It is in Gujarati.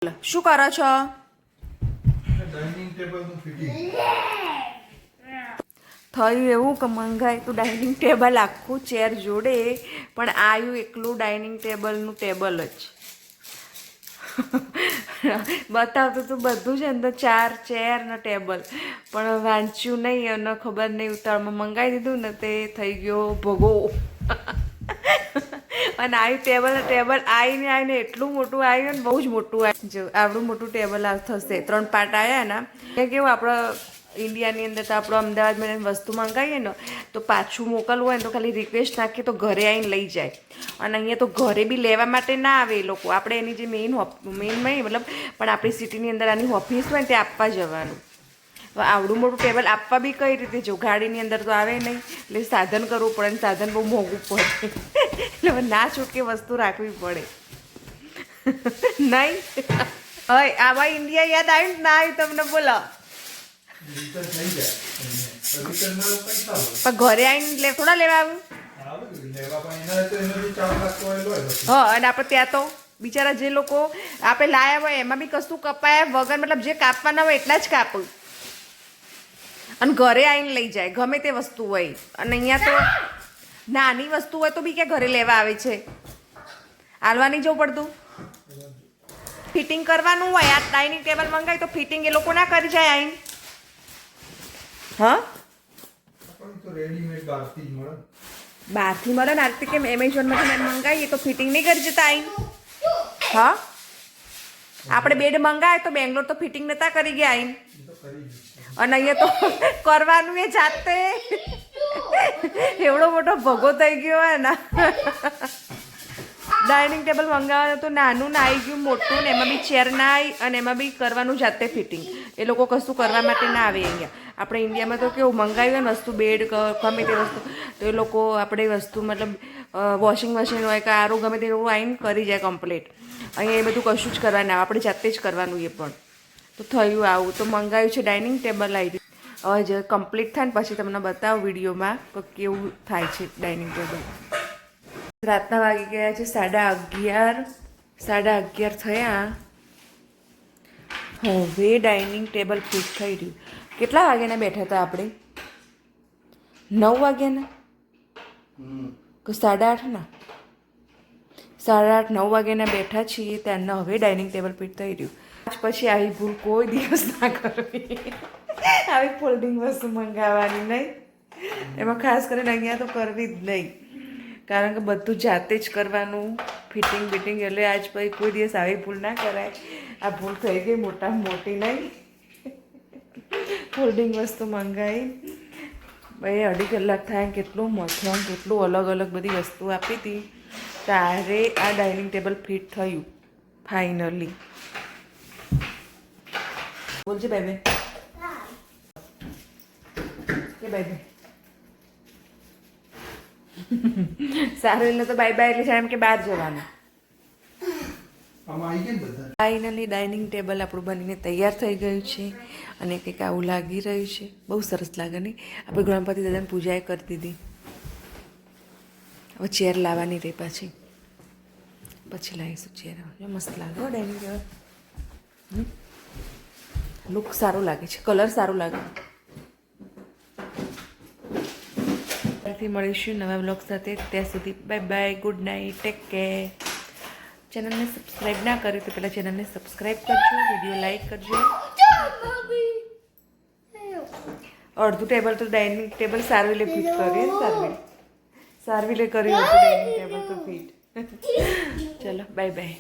શું કરો છો? ડાઇનિંગ ટેબલનું ફિટિંગ થયું એવું કે મંગાય તો ડાઇનિંગ ટેબલ આખું ચેર જોડે, પણ આવ્યું એકલું ડાઇનિંગ ટેબલનું ટેબલ જ. બતાવતું તો બધું છે અંદર, 4 ચેર ને ટેબલ, પણ વાંચ્યું નહીં અને ખબર નહીં ઉતાળમાં મંગાવી દીધું ને તે થઈ ગયો ભગો. અને આવ્યું ટેબલ આવીને એટલું મોટું આવ્યું ને, બહુ જ મોટું આવ્યું. જો આવડું મોટું ટેબલ થશે, 3 પાર્ટ આવ્યા ને. એ કેવું આપણે ઇન્ડિયાની અંદર તો આપણો અમદાવાદમાં વસ્તુ મંગાવીએ ને તો પાછું મોકલવું હોય ને તો ખાલી રિક્વેસ્ટ નાખીએ તો ઘરે આવીને લઈ જાય. અને અહીંયા તો ઘરે બી લેવા માટે ના આવે એ લોકો. આપણે એની જે મેઇન મતલબ પણ આપણી સિટીની અંદર આની ઓફિસ હોય ને તે આપવા જવાનું. હવે આવડું મોટું ટેબલ આપવા બી કઈ રીતે? જો ગાડીની અંદર તો આવે નહીં, એટલે સાધન કરવું પડે, ને સાધન બહુ મોંઘું પડે, એટલે ના છૂટકે વસ્તુ રાખવી પડે. નહીં હવે આવા ઇન્ડિયા યાદ આવ્યું ને ના આવ્યું તમને? બોલો. પણ ઘરે આવીને થોડા લેવા આવ્યું? હા, અને આપણે ત્યાં તો બિચારા જે લોકો આપણે લાયા હોય એમાં બી કશું કપાયા વગર, મતલબ જે કાપવાના હોય એટલા જ કાપું, અને ઘરે આવીને લઈ જાય ગમે તે વસ્તુ હોય. અને અહીંયા તો નાની વસ્તુ હોય તો બી ક્યાં ઘરે લેવા આવે છે? હાલવા નહીં જવું પડતું? ફિટિંગ કરવાનું હોય. આ ડાઇનિંગ ટેબલ મંગાવી તો ફિટિંગ એ લોકો ના કરી જાય આવીને? હા, બહારથી મળે ને. આરતી કેમ એમેઝોનમાંથી મેં મંગાવીએ તો ફિટિંગ નહીં કરી જતા આવીને? હા, આપણે બેડ મંગાવે તો બેંગ્લોર તો ફિટિંગ નતા કરી ગયા આવીને, અને અહીંયા તો કરવાનું એ જાતે. એવડો મોટો ભગો થઈ ગયો હોય ને. ડાઇનિંગ ટેબલ મંગાવવાનું તો નાનું ના આવી ગયું, મોટું ને એમાં બી ચેર ના આવી, અને એમાં બી કરવાનું જાતે ફિટિંગ. એ લોકો કશું કરવા માટે ના આવે અહીંયા. આપણે ઇન્ડિયામાં તો કેવું મંગાવ્યું ને વસ્તુ, બેડ ગમે તે વસ્તુ, તો એ લોકો આપણે વસ્તુ મતલબ વોશિંગ મશીન હોય કે આરું ગમે તે એવું આવીને કરી જાય કમ્પ્લીટ. અહીંયા એ બધું કશું જ કરવા ના આવે, આપણે જાતે જ કરવાનું. એ પણ તો થયું આવું. તો મંગાવ્યું છે ડાઇનિંગ ટેબલ આવી. હવે જે કમ્પ્લીટ થાય ને પછી તમને બતાવું વિડીયોમાં કે કેવું થાય છે ડાઇનિંગ ટેબલ. રાતના વાગી ગયા છે 11:30. 11:30 થયા. હવે ડાઇનિંગ ટેબલ ફિટ થઈ રહ્યું. કેટલા વાગ્યાના બેઠા હતા આપણે? 9 વાગ્યાના કે 8:30ના? 8:30 9 વાગ્યાના બેઠા છીએ ત્યારના હવે ડાઇનિંગ ટેબલ ફિટ થઈ રહ્યું. પછી આવી ભૂલ કોઈ દિવસ ના કરવી. આવી ફોલ્ડિંગ વસ્તુ મંગાવવાની નહીં. એમાં ખાસ કરીને અહીંયા તો કરવી જ નહીં, કારણ કે બધું જાતે જ કરવાનું, ફિટિંગ બિટિંગ. એટલે આજ પછી કોઈ દિવસ આવી ભૂલ ના કરાય. આ ભૂલ થઈ ગઈ મોટામાં મોટી. નહીં, ફોલ્ડિંગ વસ્તુ મંગાવી ભાઈ 2.5 કલાક થાય. કેટલું મથવાનું, કેટલું અલગ અલગ બધી વસ્તુ આપી હતી, ત્યારે આ ડાઇનિંગ ટેબલ ફિટ થયું ફાઇનલી. બોલજે બાય બાય કે બાય બાય. સારું, એટલે તો બાય બાય એટલે છે એમ કે બહાર જવાનું. ફાઇનલી ડાઇનિંગ ટેબલ આપણું બનીને તૈયાર થઈ ગયું છે, અને કંઈક આવું લાગી રહ્યું છે. બહુ સરસ લાગે નહીં? આપણે ગણપતિ દાદાની પૂજાએ કરી દીધી. હવે ચેર લાવવાની રહી, પછી લાવીશું ચેર. મસ્ત લાગે ડાઇનિંગ ટેબલ. લુક સારું લાગે છે, કલર સારું લાગે. મળીશું નવા બ્લોગ સાથે. ત્યાં સુધી bye bye, good night, take care. ચેનલને સબસ્ક્રાઈબ ના કર્યું તો પહેલાં ચેનલને સબસ્ક્રાઈબ કરજો, વિડીયો લાઈક કરજો. અડધું ટેબલ તો ડાઇનિંગ ટેબલ સારવીલે ફિટ કર્યું. સારવીલે કર્યું હતું ડાઇનિંગ ટેબલ તો ફિટ. ચલો બાય બાય.